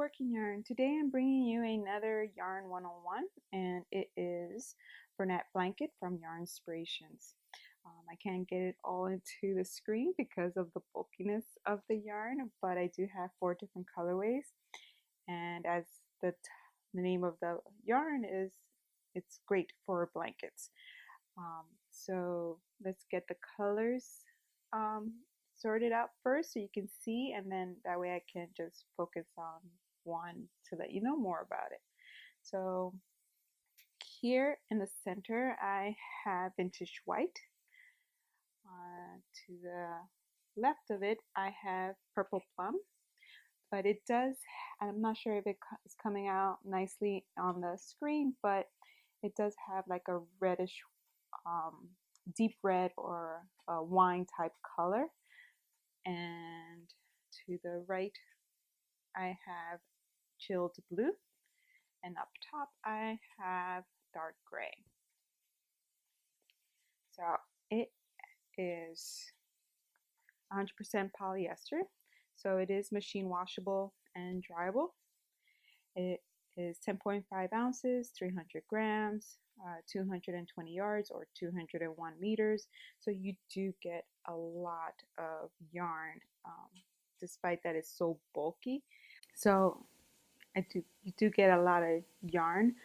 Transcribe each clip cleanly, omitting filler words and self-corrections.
Working Yarn. Today I'm bringing you another Yarn 101 and it is Bernat Blanket from Yarnspirations. I can't get it all into the screen because of the bulkiness of the yarn, but I do have 4 different colorways, and as the name of the yarn is, it's great for blankets. So let's get the colors um, sorted out first so you can see, and then that way I can just focus on one to let you know more about it. So here in the center I have vintage white. To the left of it I have purple plum, but it does, I'm not sure if it is coming out nicely on the screen, but it does have like a reddish deep red or a wine type color. And to the right I have chilled blue, and up top I have dark gray. So it is 100% polyester, so it is machine washable and dryable. It is 10.5 ounces, 300 grams, 220 yards or 201 meters. So you do get a lot of yarn, despite that it's so bulky. So you do get a lot of yarn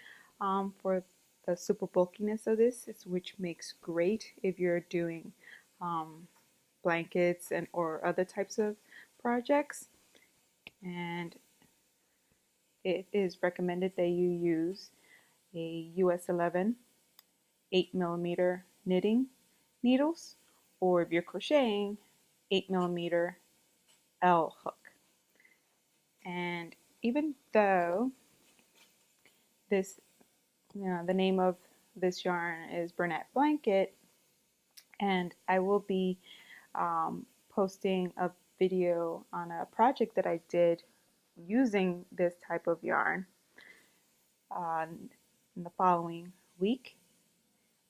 for the super bulkiness of this, which makes great if you're doing blankets and or other types of projects. And it is recommended that you use a US 11 8mm knitting needles, or if you're crocheting, 8mm L hook. And even though this, the name of this yarn is Bernat Blanket, and I will be posting a video on a project that I did using this type of yarn in the following week.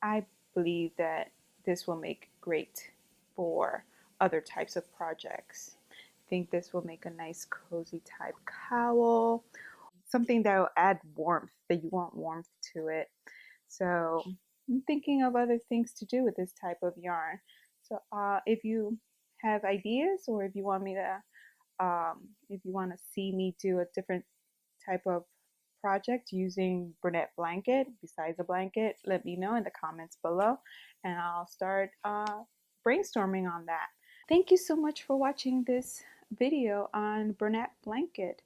I believe that this will make great for other types of projects. I think this will make a nice cozy type cowl, something that will add warmth, that you want warmth to it. So I'm thinking of other things to do with this type of yarn. So if you have ideas, or if you want me to if you want to see me do a different type of project using Bernat Blanket besides a blanket, let me know in the comments below, and I'll start brainstorming on that. Thank you so much for watching this video on Bernat Blanket.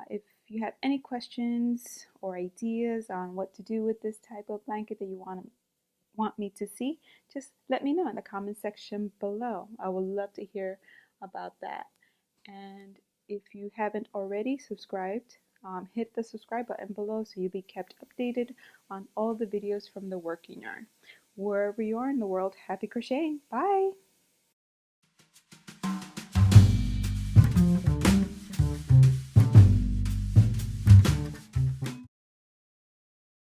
If you have any questions or ideas on what to do with this type of blanket that you want me to see, just let me know in the comment section below. I would love to hear about that. And if you haven't already subscribed, hit the subscribe button below so you'll be kept updated on all the videos from the Working Yarn. Wherever you are in the world, happy crocheting. Bye!